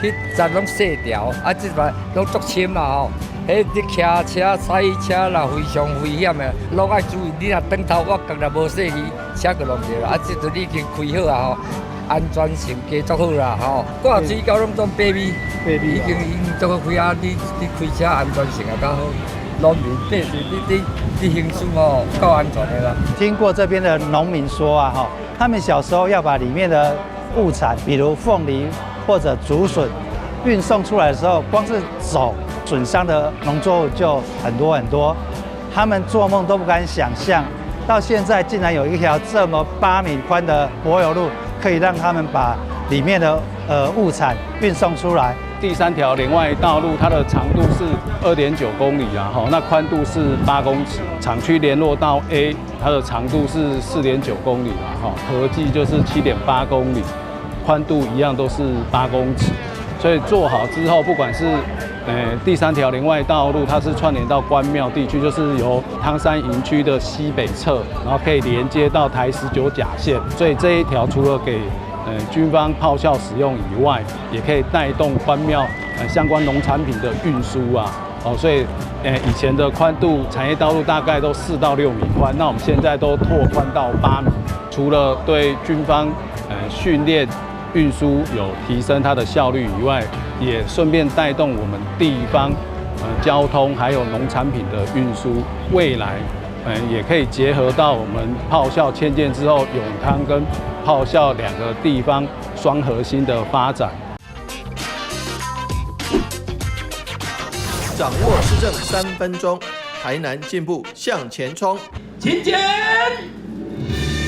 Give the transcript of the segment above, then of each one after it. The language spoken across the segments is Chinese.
迄站攏細條，啊，即擺攏足深啦吼。迄你騎車、踩車啦，非常危險的，攏愛注意。你若轉頭我角若無細去，車就弄着啦。啊，即陣你已經開好啊吼，安全性加足好啦吼。掛水溝攏總白米，已經足好開啊！你開車安全性也較好。農民對你行駛哦，夠安全的啦。聽過這邊的農民說啊，哈，他們小時候要把裡面的物產，比如鳳梨或者竹筍，運送出來的時候，光是走損傷的農作物就很多很多，他們做夢都不敢想象，到現在竟然有一條這麼8米寬的柏油路，可以讓他們把裡面的物產運送出來。第3條聯外道路，它的長度是2.9公里啊，哈，那寬度是8公尺。廠區聯絡道 A， 它的長度是4.9公里啊，哈，合計就是7.8公里，寬度一樣都是8公尺。所以做好之後，不管是第3條聯外道路，它是串聯到關廟地區，就是由湯山營區的西北側，然後可以連接到台19甲線。所以這一條除了給軍方炮校使用以外，也可以帶動關廟相關農產品的運輸啊。哦，所以以前的寬度產業道路大概都4到6米寬，那我們現在都拓寬到8米。除了對軍方訓練運輸有提升它的效率以外，也順便帶動我們地方交通還有農產品的運輸。未來也可以結合到我們炮校遷建之後，永康跟炮校2個地方雙核心的發展。掌握施政3分鐘，台南進步向前衝。請柬，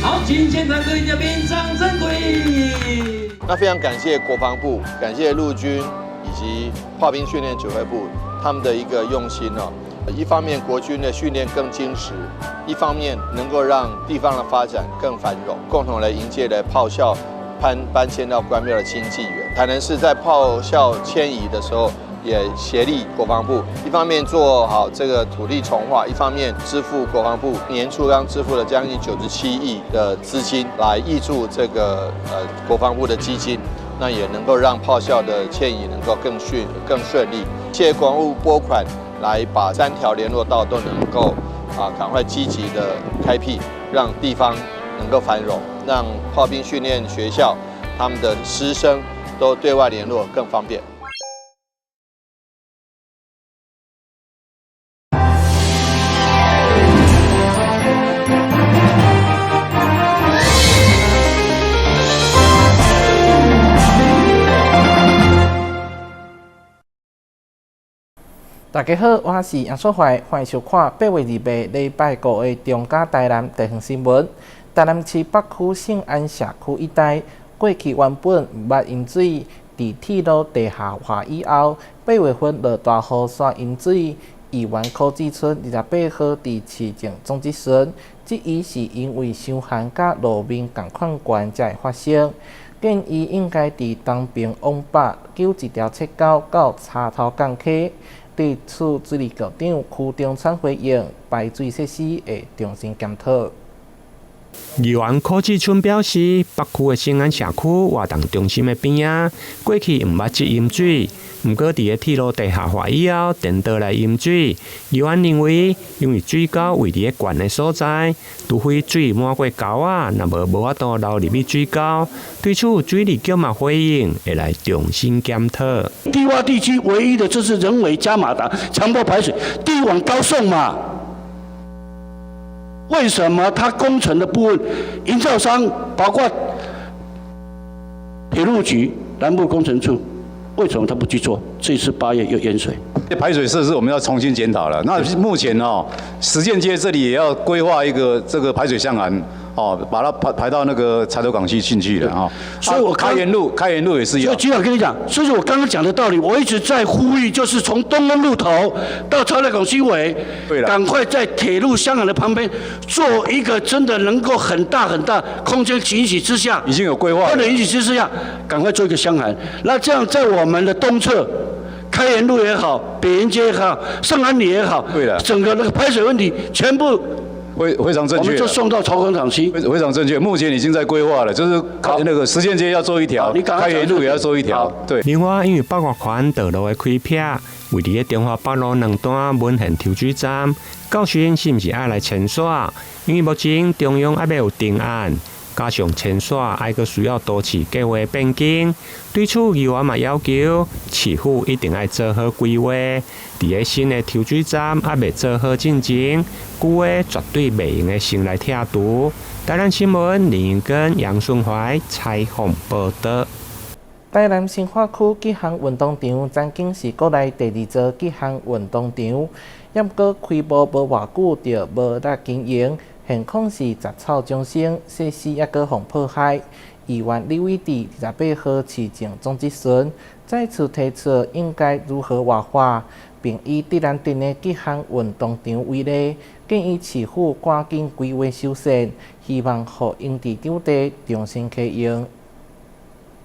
好，請現場各位嘉賓掌聲鼓勵。那非常感謝國防部、感謝陸軍以及炮兵訓練指揮部他們的一個用心哦。一方面國軍的訓練更精實，一方面能夠讓地方的發展更繁榮，共同來迎接了炮校搬遷到關廟的新紀元。台南市在炮校遷移的時候，也協力國防部，一方面做好這個土地重劃，一方面支付國防部年初剛支付了將近97億的資金來挹注這個國防部的基金，那也能夠讓炮校的遷移能夠更順利。謝謝國防部撥款來把3條聯絡道都能夠趕快積極的開闢，讓地方能夠繁榮，讓炮兵訓練學校他們的師生都對外聯絡更方便。大家好，我是楊素懷，歡迎收看8月2日禮拜5的中嘉台南地方新聞。台南市北區聖安社區一帶，過去原本捌飲水，佇鐵路地下化以後，8月份落大雨煞飲水，議員柯志春28號佇市政總質詢，質疑是因為傷旱甲路面共款懸才會發生，建議應該佇東邊往北救一條切溝到茶頭港溪。對此，水利局長區中鏘回應，排水設施會重新檢討。議員柯志春表示，北區的聖安社區活動中心的邊仔，過去毋捌這飲水，毋過佇個鐵路地下化以後，電道來飲水。議員認為，因為水溝位佇個懸的所在，除非水滿過溝啊，若無法度流入去水溝。對此，水利局嘛回應，會來重新檢討。低洼地區唯一的就是人為加馬達強迫排水，地往高送嘛。為什麼它工程的部分，營造商包括鐵路局、南部工程處，為什麼他不去做？這次8月又淹水，排水設施我們要重新檢討了。那目前實踐街這裡也要規劃一個這個排水向涵。把它排到那個柴頭港溪進去了所以我開元路也是一樣。所以局長跟你講，所以我剛剛講的道理，我一直在呼籲，就是從東風路頭到柴頭港溪尾，趕快在鐵路向涵的旁邊做一個真的能夠很大空間允許之下，已經有規劃，不能允許之下，趕快做一個向涵。那這樣在我們的東側，開元路也好，北園街也好，聖安里也好，整個那個排水問題全部非常正確，我們就送到潮港港區，非常正確。目前已經在規劃了，就是那個實踐街要做一條，開元路也要做一條。對。另外，因為北外環道路的開闢，為佇中華北路兩段文賢抽水站，到時是毋是愛來遷徙？因為目前中央還沒有定案。加上遷徙還閣需要多次計劃變更，對此議員嘛要求市府一定要做好規劃。佇個新的抽水站還未做好進前，舊個絕對袂用個先來拆除。台南新聞林雲根、楊順懷採訪報道。台南新化區吉行運動場曾經是國內第2座吉行運動場，也毋過開幕無偌久就無力經營。現況是雜草叢生，設施也閣互破壞。議員李偉智28號市政總質詢，再次提出應該如何活化，並以迪蘭鎮的吉行運動場為例，建議市府趕緊規劃修繕，希望互用地場地重新啟用。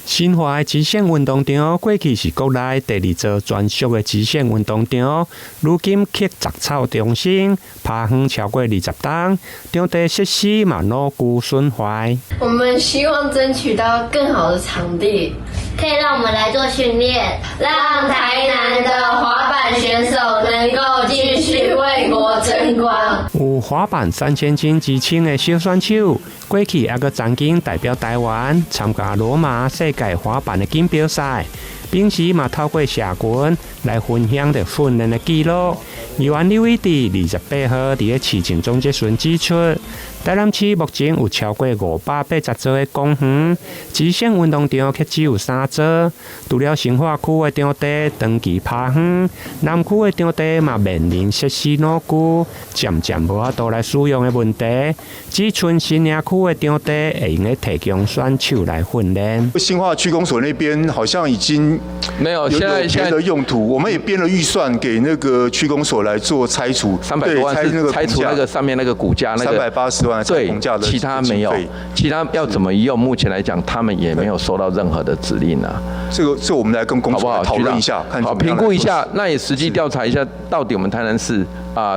新化的極限運動場過去是國內第2座專屬的極限運動場，如今卻雜草叢生，趴園超過20棟，場地設施嘛老舊損壞。我們希望爭取到更好的場地，可以讓我們來做訓練，讓台南的滑板選手能夠繼續為國爭光。有滑板3000斤之稱的小選手，過去也閣曾經代表台灣參加羅馬世界滑板的錦標賽，平時嘛透過社群來分享着訓練的記錄。議員李偉智28號佇個市政總質詢指出，台南市目前有超過580座的公園，極限運動場卻只有3座。除了新化區的場地長期趴園，南區的場地嘛面臨設施老舊，漸漸無法度來使用的問題。只剩新營區的場地會用來提供選手來訓練。新化區公所那邊好像已經沒有現在的用途，我們也編了預算給那個區公所來做拆除，300多萬是拆除那個上面那個骨架那個380萬對，其他沒有，其他要怎麼用？目前來講，他們也沒有收到任何的指令啊。這我們來跟公所討論一下，好評估一下，那也實際調查一下，到底我們台南市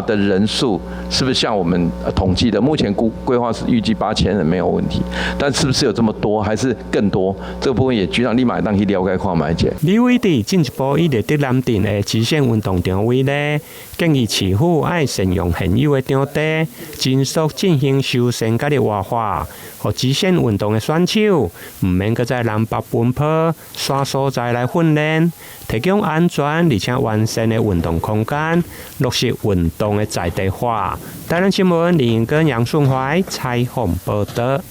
的人數是不是像我們統計的？目前規劃是預計8000人沒有問題，但是不是有這麼多，還是更多？這個部分也局長立馬當去了解看賣者。李偉智進一步以迪蘭鎮的極限運動場為例，建議市府愛善用現有的場地，盡速進行修繕甲的活化，讓極限運動的選手唔免擱在南北奔波，刷所在來訓練，提供安全而且完善的運動空間，落實運動的在地化。台南新聞林跟楊順懷採訪報道。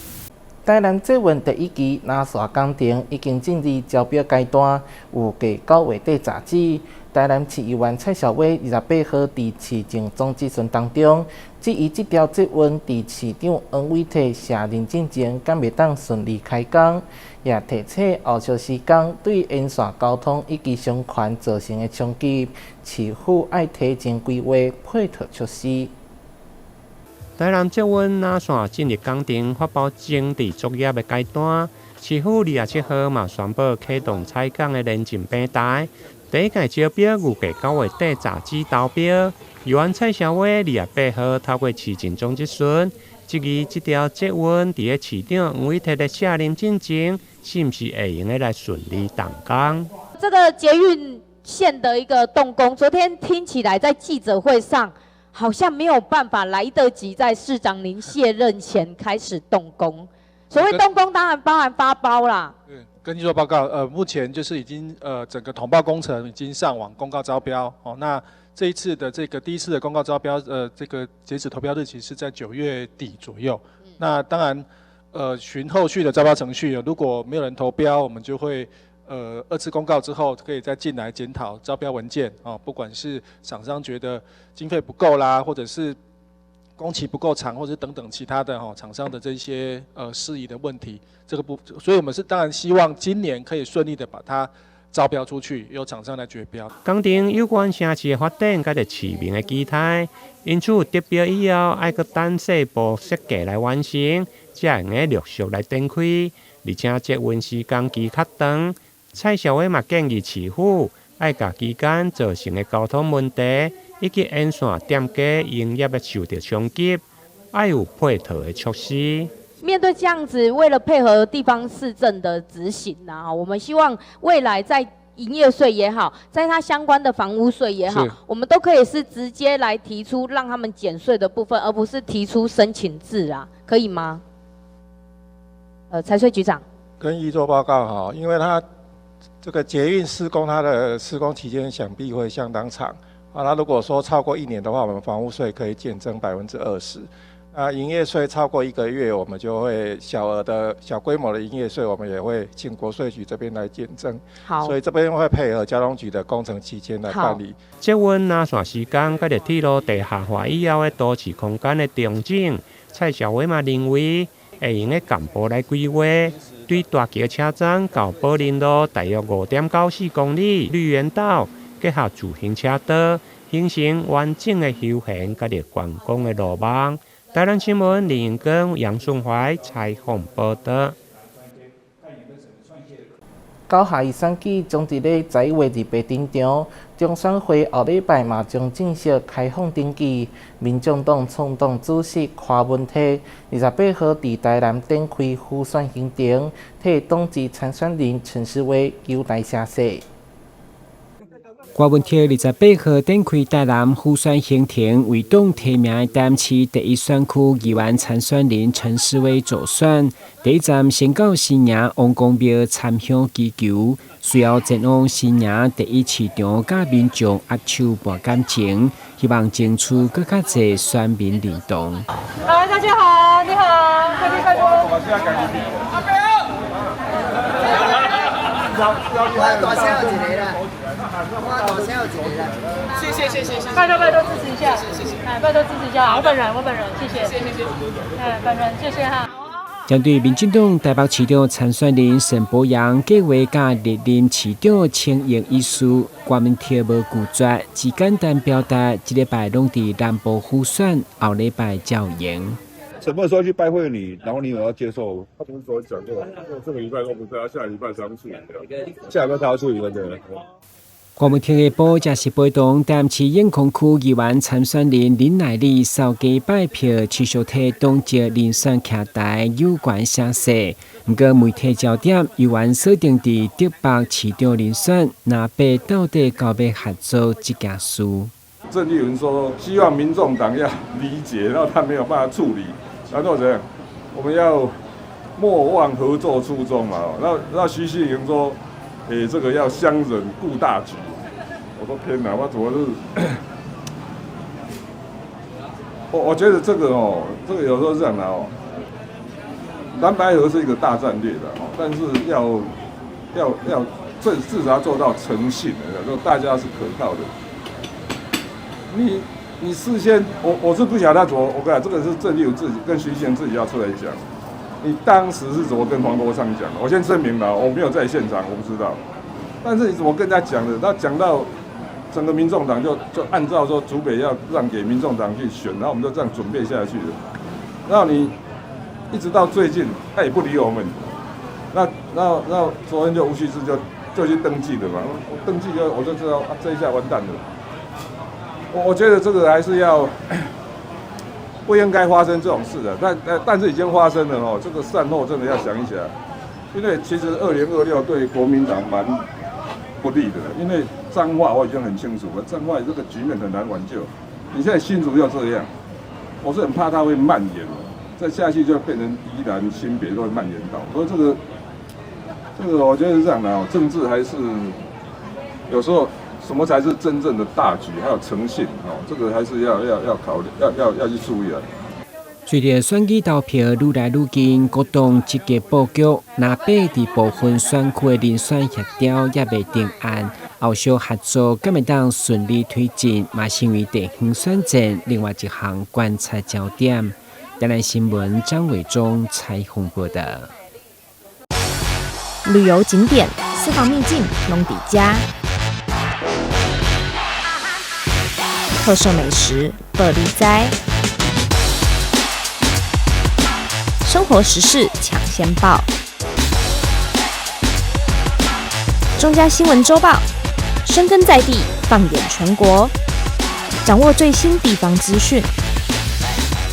台南捷運第1期南沙工程已經進入招標階段，有計9月底截止。台南市議員蔡小薇28號佇市政總質詢當中，質疑這條捷運佇市長黃偉綽卸任之前，敢袂當順利開工，也提醒後續施工對沿線交通以及商圈造成的衝擊，市府愛提前規劃配套措施。台南捷運南線進入工程發包整地作業的階段，市府27號嘛宣布啟動採工的聯進平台。第一屆招標預計9月底截止投標。議員蔡小薇28號透過市政總質詢，質疑這條捷運佇個市長黃偉綽的卸任之前，是不是會用來順利動工？這個捷運線的一個動工，昨天聽起來在記者會上，好像沒有辦法來得及在市長您卸任前開始動工。所謂動工，當然包含發包啦。根據說報告，目前就是已經整個統包工程已經上網公告招標哦。那這一次的這個第一次的公告招標，這個截止投標日期是在9月底左右。那當然，循後續的招標程序，如果沒有人投標，我們就會2次公告之後可以再進來檢討招標文件哦。不管是廠商覺得經費不夠啦，或者是工期不夠長，或者是等等其他的廠商的這些事宜的問題，所以我們是當然希望今年可以順利的把它招標出去，由廠商來決標。工程有關城市的發展，甲着市民的期待，因此得標以後，愛擱等細部設計來完成，才會陸續來展開。而且捷運施工期較長，蔡小薇嘛建議市府愛甲期間造成的交通問題，以及沿線店家營業的受到衝擊，要有配套的措施。面對這樣子，為了配合地方市政的執行啊，我們希望未來在營業稅也好，在它相關的房屋稅也好，我們都可以是直接來提出讓他們減稅的部分，而不是提出申請制啊，可以嗎？財稅局長跟議做報告哈，因為它這個捷運施工，它的施工期間想必會相當長啊。那如果說超過1年的話，我們房屋稅可以減徵20%。營業稅超過1個月，我們就會小規模的營業稅，我們也會請國稅局這邊來減徵。好，所以這邊會配合交通局的工程期間來辦理。捷運南線施工，甲着鐵路地下化以後的都市空間的重整，蔡小偉嘛認為會用的幹部來規劃，對大橋車站到寶林路大約5.94公里，綠園道結合自行車道，形成完整的休閒甲着觀光的路網。台南新聞林英根、楊順懷採訪報道。到下一選舉將在11月28登場，中選會後禮拜嘛將正式開放登記。民眾黨創黨主席柯文哲28號在台南展開輔選行程，替黨籍參選人陳時威交代聲勢。柯文哲28號展開台南輔選行程，為黨提名的台南市第1選區議員參選人陳時威助選。第一站先到新營王公廟參香祈求，隨後前往新營第1市場，甲民眾握手博感情，希望爭取更較濟選民認同。大家好，你好，快點快點。阿彪。大聲有一個啦。謝謝，拜託支持一下，拜託支持一下，我本人，謝謝，本人，謝謝哈。針對民進黨台北市長參選人沈伯洋計劃甲歷任市長請願一事，柯文哲無拒絕，只簡單表達，這禮拜攏佇南部輔選，後禮拜才有贏。什麼時候去拜會你？然後你有要接受？他不是說講過，這個禮拜都不在，下禮拜才要處理掉。下禮拜他要處理那個。柯文哲的報則是陪同台南市永康區議員參選人林乃里掃街拜票，持續替黨籍人選徛台有關聲勢。不過媒體焦點議員鎖定在竹北市長人選，南北到底到要合作這件事。鄭麗文說，希望民眾黨要理解，然後他沒有辦法處理，然後怎樣？我們要莫忘合作初衷嘛。那徐信盈說，這個要相忍顧大局。我說天哪，我怎麼是？我覺得這個這個有時候是這樣的藍白合是一個大戰略的但是要至少要做到誠信的，說大家是可靠的。你事先，我是不曉得他怎麼，我跟你講，這個是鄭麗文自己跟徐賢自己要出來講。你當時是怎麼跟黃國昌講的？我先聲明了，我沒有在現場，我不知道。但是你怎麼跟人家講的？他講到整個民眾黨就按照說竹北要讓給民眾黨去選，然後我們就這樣準備下去的。然後你一直到最近，他也不理我們。那昨天就吳旭志就去登記了嘛，我登記我就知道這一下完蛋了。我覺得這個還是要不應該發生這種事的，但是已經發生了這個善後真的要想一想，因為其實2026對國民黨蠻不利的，因為彰化我已經很清楚了，彰化這個局面很難挽救。你現在新竹要這樣，我是很怕它會蔓延，再下去就變成宜蘭、新北都會蔓延到。所以這個我覺得是這樣的政治還是有時候什麼才是真正的大局，還有誠信這個還是要考慮，要去注意啊。隨着選舉投票愈來愈近，各黨積極布局，南北在部分選區的人選協調也未定案，後續合作敢會當順利推進，嘛成為地方選戰另外一項觀察焦點。台南新聞張偉忠採訪報道。旅遊景點、私房秘境攏底家，特色美食樂利哉。生活時事搶先報，中嘉新聞週報，深耕在地，放眼全國，掌握最新地方資訊。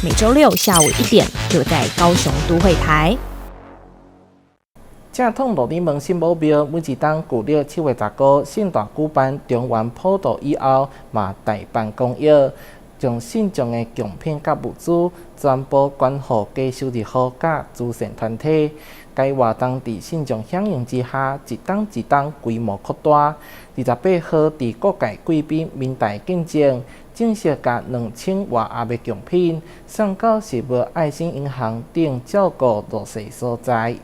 每周6下午1點就在高雄都會台。正統羅里門聖母廟每一檔舊曆7月19日盛大舉辦中元普渡以後，嘛大辦公益，將信眾的供品甲物資全部捐予家修日好甲慈善團體。該活動佇信眾響應之下，一檔一檔規模擴大。28號佇各界貴賓面帶見證，正式甲2000外盒的供品送到食物愛心銀行等照顧弱勢所在。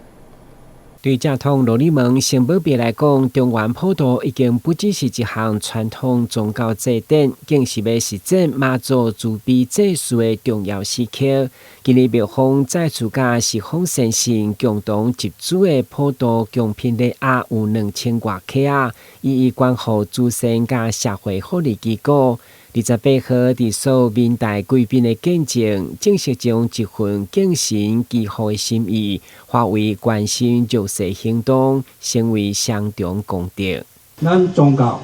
對正統羅里門聖母廟來講，中元普渡已經不只是一項傳統宗教祭典，更是要實踐媽祖慈悲濟世的重要時刻。今日廟方再次甲十方善信共同集資的普渡供品禮盒有2000外克啊，一一捐予慈善甲社會福利機構。28號佇所面帶貴賓的見證，正式將一份敬神祈福的心意化為關心弱勢行動，成為雙重功德。咱宗教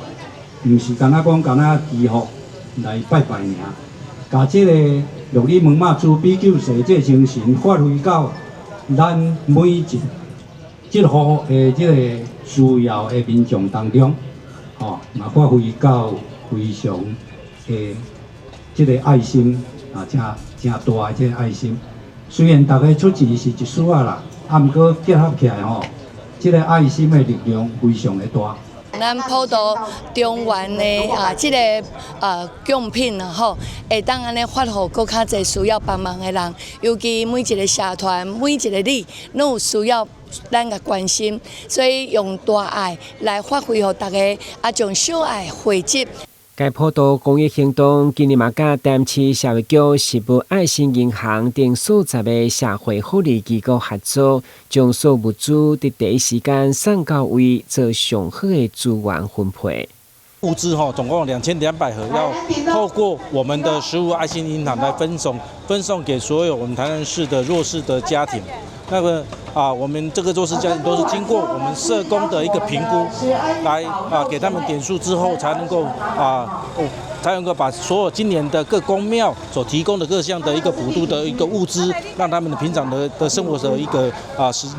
毋是干那講干那祈福來拜拜爾，把這個羅里門媽慈悲救世這精神發揮到咱每一這戶的這個需要的民眾當中，嘛發揮到非常。這個愛心啊，真大的這個愛心。雖然大家出錢是一絲仔啦，不過結合起來這個愛心的力量非常的大。咱普渡中元的這個供品會當安尼發予更較濟需要幫忙的人，尤其每一個社團、每一個里，攏有需要咱個關心，所以用大愛來發揮予大家，將小愛匯集。該普渡公益行動今日嘛甲淡市社會局、食物愛心銀行等數十個社會福利機構合作，將所物資佇第一時間送到位，做上好的資源分配。物資總共2200盒，要透過我們的食物愛心銀行來分送給所有我們台南市的弱勢的家庭。我們這個弱勢家庭都是經過我們社工的一個評估，來給他們點數之後，才能夠把所有今年的各宮廟所提供的各項的一個補助的一個物資，讓他們的平常的生活的一個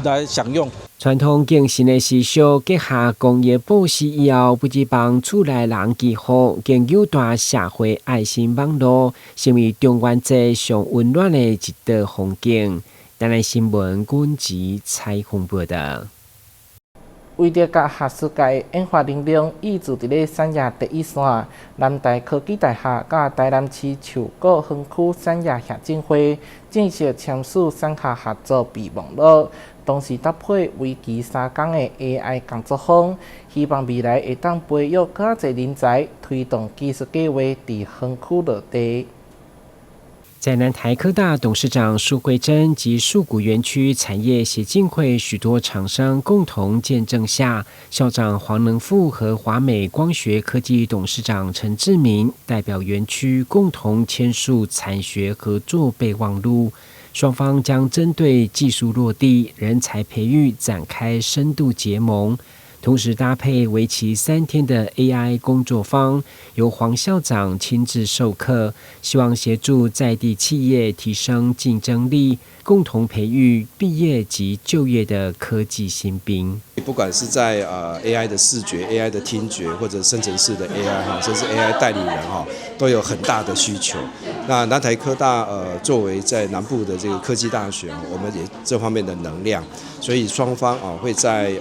來享用。傳統敬神的習俗結合公益報喜以後，不只幫厝內人祈福，更誘大社會愛心網絡，成為中元節上溫暖的一道風景。台南新聞軍籍採訪報道。為了甲學術界演化能量挹注佇咧產業第一線，南台科技大學甲台南市樹果園區產業協進會正式簽署產學合作備忘錄，同時搭配為期3天的 AI 工作坊，希望未來會當培育較濟人才，推動技術計劃佇園區落地。在南台科大董事長蘇慧珍及樹谷園區產業協進會許多廠商共同見證下，校長黃能富和華美光學科技董事長陳志明代表園區共同簽署產學合作備忘錄，雙方將針對技術落地、人才培育展開深度結盟。同時搭配為期3天的 AI 工作坊，由黃校長親自授課，希望協助在地企業提升競爭力，共同培育畢業及就業的科技新兵。不管是在AI 的視覺、AI 的聽覺，或者生成式的 AI 甚至 AI 代理人都有很大的需求。那南台科大作為在南部的這個科技大學，我們也這方面的能量，所以雙方會在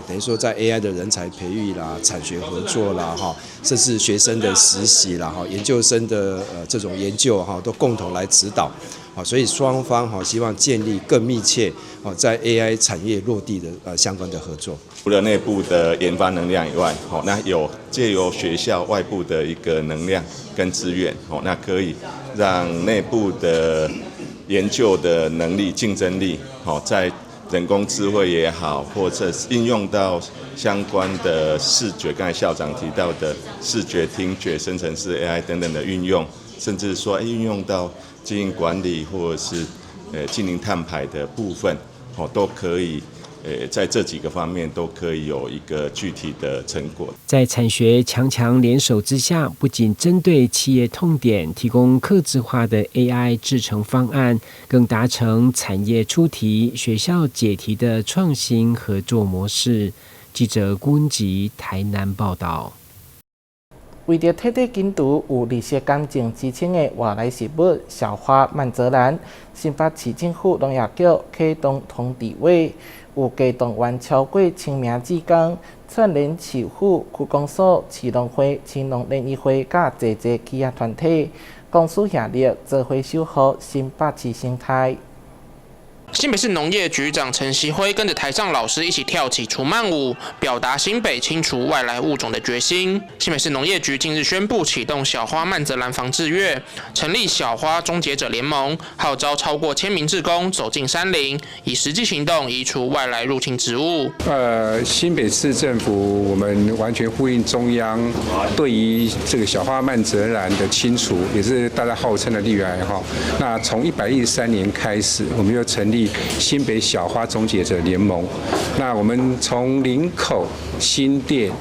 等於說在 AI 的人才培育啦、產學合作啦甚至學生的實習啦研究生的這種研究都共同來指導。所以雙方希望建立更密切在 AI 產業落地的相關的合作。除了內部的研發能量以外，那借由學校外部的一個能量跟資源，那可以讓內部的研究的能力、競爭力，在人工智慧也好，或者應用到相關的視覺，剛才校長提到的視覺、聽覺、生成式 AI 等等的運用，甚至說運用到經營管理或者是淨零碳排的部分，都可以在這幾個方面都可以有一個具體的成果。在產學強聯手之下，不僅針對企業痛點提供客製化的 AI 製程方案，更達成產業出題、學校解題的創新合作模式。記者顧文吉台南報道。為着徹底禁毒有歷史感情之稱的外來食物小花曼澤蘭，新北市政府農業局啟動通知會，有加動員超過1000名志工，串聯市府、區公所、市農會、市農聯誼會，甲濟濟企業團體，共同協力做伙守護新北市生態。新北市農業局長陳錫輝跟着台上老師一起跳起除曼舞，表達新北清除外來物種的決心。新北市農業局近日宣布啟動小花曼澤蘭防治月，成立小花終結者聯盟，號召超過1000名志工走進山林，以實際行動移除外來入侵植物。新北市政府我們完全呼應中央對於這個小花曼澤蘭的清除，也是大家號稱的綠癌哈。那從113年開始，我們就成立新北小花終結者聯盟。那我們從林口、新店、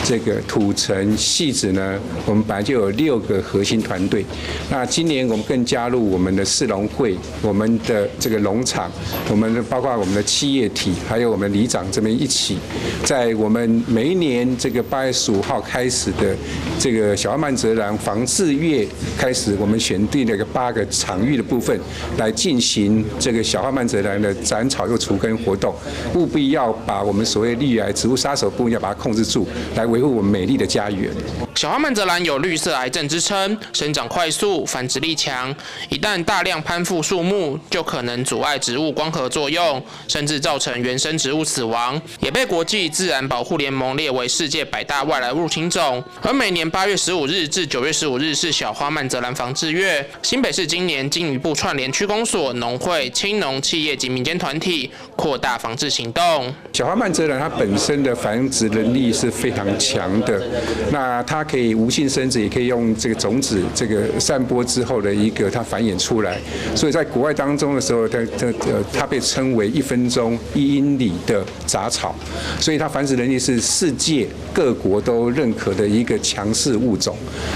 這個土城、汐止呢，我們本來就有6個核心團隊。那今年我們更加入我們的市農會、我們的這個農場、我們的包括我們的企業體，還有我們里長這邊一起，在我們每一年這個8月15號開始的這個小花曼澤蘭防治月開始，我們選定了8個場域的部分來進行這個小花曼澤蘭的斬草又除根活動，務必要把我們所謂綠癌植物殺手部分要把它控制住，來維護我們美麗的家園。小花曼澤蘭有綠色癌症之稱，生長快速，繁殖力強，一旦大量攀附樹木，就可能阻礙植物光合作用，甚至造成原生植物死亡，也被國際自然保護聯盟列為世界100大外來入侵種。而每年8月15日至9月15日是小花曼澤蘭防治月，新北市今年經一步串聯區公所、農會、青農、企業及民間團體，擴大防治行動。小花曼澤蘭它本身的繁殖能力是非常強的，那它可以无性生殖，也可以用这个種子这個散播之後的一個它繁衍出來，所以在國外當中的時候，它被稱為1分鐘1英里的雜草，所以它繁殖能力是世界各國都認可的一個強勢物種。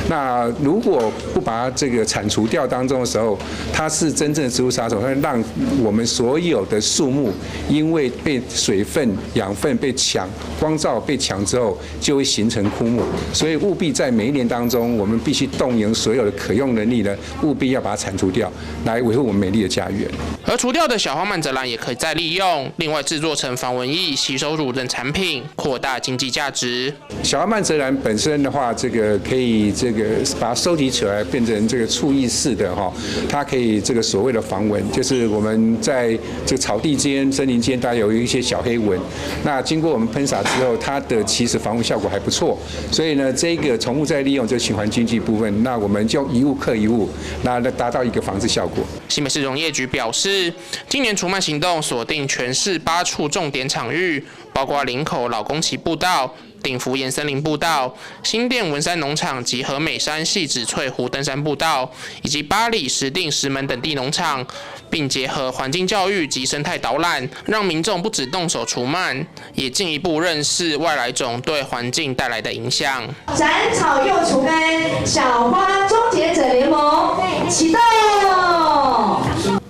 那如果不把它這個鏟除掉當中的時候，它是真正的植物殺手，它會讓我們所有的樹木因為被水分、養分被搶、光照被搶之後，就會形成枯木。所以務必在每一年當中，我們必須動員所有的可用能力呢，務必要把它鏟除掉，來維護我們美麗的家園。而除掉的小花曼澤蘭也可以再利用，另外製作成防蚊液、吸收乳等產品，擴大經濟價值。小花曼澤蘭本身的話，這個可以這個把它收集起來，變成這個促翼式的哈，它可以這個所謂的防蚊，就是我們在這個草地間、森林間，大概有一些小黑蚊，那經過我們噴灑之後，它的其實防護效果還不錯，所以呢，這個重複再利用這循環經濟部分，那我們就一物克一物，那達到一個防治效果。新北市農業局表示，今年除曼行動鎖定全市8處重點場域，包括林口老公崎步道、頂福岩森林步道、新店文山農場及和美山汐止翠湖登山步道，以及八里、石碇、石門等地農場，並結合環境教育及生態導覽，讓民眾不只動手除曼，也進一步認識外來種對環境帶來的影響。斬草又除根，小花終結者聯盟啟動。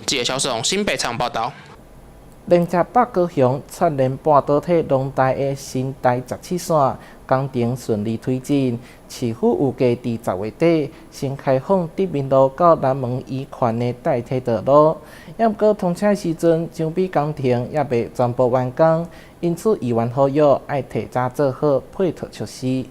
記者蕭世宏新北採訪報道。連接北高雄串聯半導體農台的新台17線工程順利推進，市府預計在10月底先開放德民路到南門一環的代替道路。不過通車時陣，將比工程也未全部完工，因此議員呼籲要提早做好配套措施。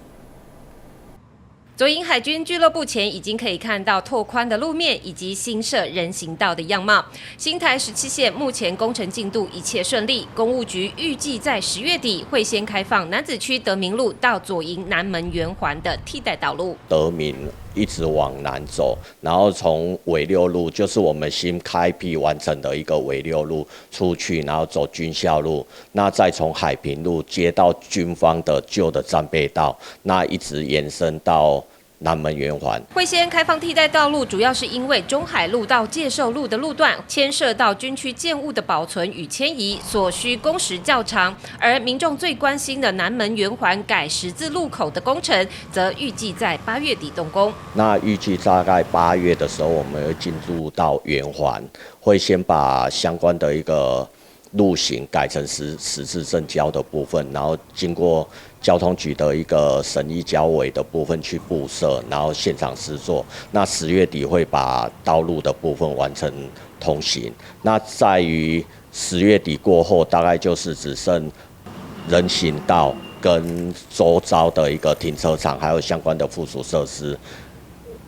左營海軍俱樂部前已經可以看到拓寬的路面以及新設人行道的樣貌。新台17線目前工程進度一切順利，工務局預計在10月底會先開放楠梓區德民路到左營南門圓環的替代道路。德民一直往南走，然後從緯六路，就是我們新開闢完成的一個緯六路出去，然後走軍校路，那再從海平路接到軍方的舊的戰備道，那一直延伸到南門圓環。會先開放替代道路，主要是因為中海路到介壽路的路段牽涉到軍區建物的保存與遷移，所需工時較長。而民眾最關心的南門圓環改十字路口的工程，則預計在8月底動工。那預計大概8月的時候，我們會進入到圓環，會先把相關的一個路型改成十字正交的部分，然後經過交通局的一個審議交委的部分去布設，然後現場施作。那10月底會把道路的部分完成通行。那在於10月底過後，大概就是只剩人行道跟周遭的一個停車場，還有相關的附屬設施，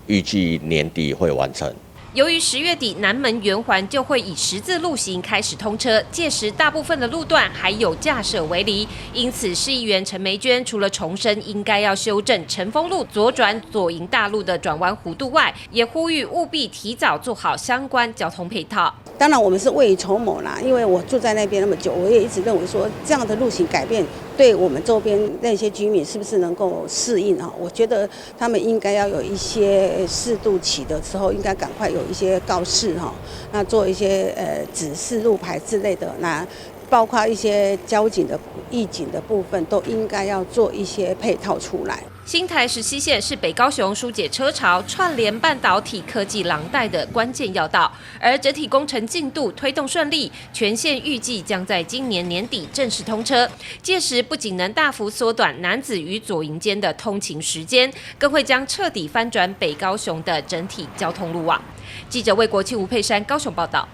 預計年底會完成。由於10月底南門圓環就會以十字路型開始通車，屆時大部分的路段還有架設圍籬，因此市議員陳梅娟除了重申應該要修正成豐路左轉左營大路的轉彎弧度外，也呼籲務必提早做好相關交通配套。當然我們是未雨綢繆啦，因為我住在那邊那麼久，我也一直認為說這樣的路型改變對我們周邊那些居民是不是能夠適應啊？我覺得他們應該要有一些適度期的時候，應該趕快有一些告示哈，那做一些指示路牌之類的，那包括一些交警的義警的部分，都應該要做一些配套出來。新台17線是北高雄疏解車潮、串聯半導體科技廊帶的關鍵要道，而整體工程進度推動順利，全線預計將在今年年底正式通車。屆時不僅能大幅縮短楠梓與左營間的通勤時間，更會將徹底翻轉北高雄的整體交通路網。記者魏國慶、吳佩珊高雄報道。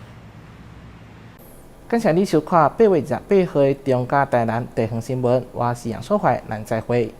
感謝你收看8月28號的中嘉台南地方新聞，我是楊淑懷，咱再會。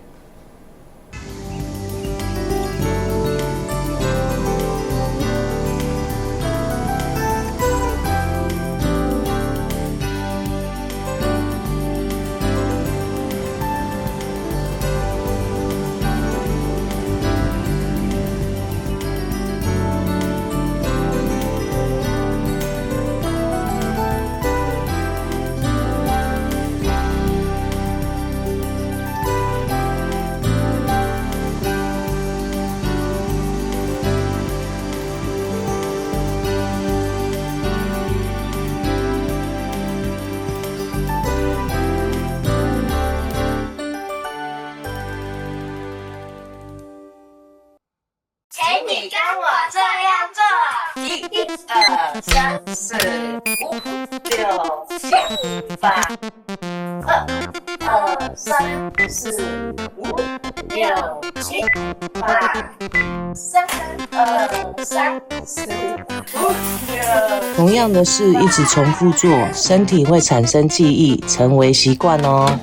同樣的事一直重複做，身體會產生記憶，成為習慣哦。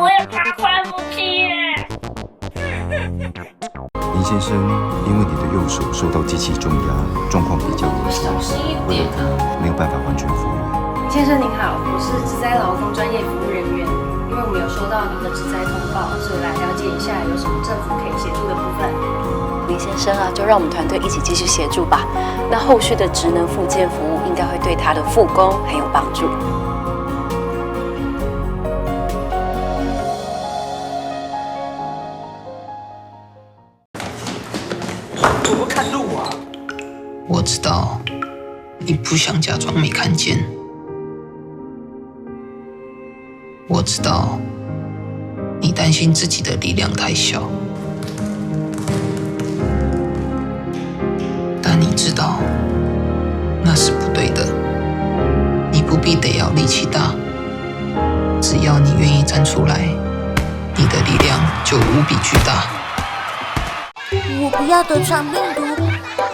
我也怕快不起耶。林先生，因為你的右手受到機器重壓，狀況比較危險，小心一點啊，沒有辦法完全復原。先生您好，我是職災勞工專業服務人員，因為我們有收到您的職災通報，所以來了解一下有什麼政府可以協助的部分。林先生啊，就讓我們團隊一起繼續協助吧。那後續的職能復健服務應該會對他的復工很有幫助。我不看路啊！我知道，你不想假裝沒看見。我知道，你擔心自己的力量太小。但你知道，那是不對的。你不必得要力氣大，只要你願意站出來，你的力量就無比巨大。我不要得腸病毒，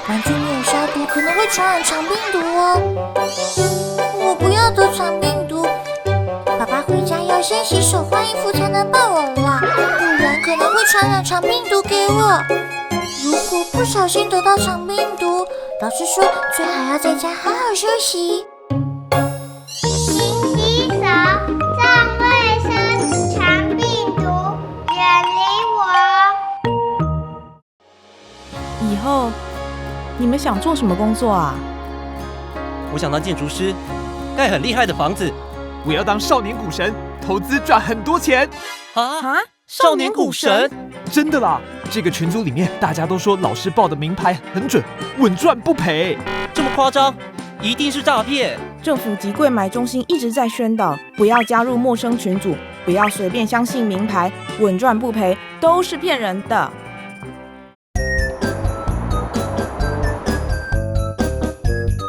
完全沒有消毒，可能會傳染腸病毒哦。我不要得腸病毒，爸爸回家要先洗手換衣服才能抱我啦，不然可能會傳染腸病毒給我。如果不小心得到腸病毒，老師說最好要在家好好休息。勤洗手，站衛生，腸病毒遠離我。以後你們想做什麼工作啊？我想當建築師，蓋很厲害的房子。我要當少年股神，投資賺很多錢。啊？少年股神？真的啦！這個群組裡面大家都說老師報的名牌很準，穩賺不賠。這麼誇張？一定是詐騙！政府及櫃買中心一直在宣導，不要加入陌生群組，不要隨便相信名牌，穩賺不賠都是騙人的。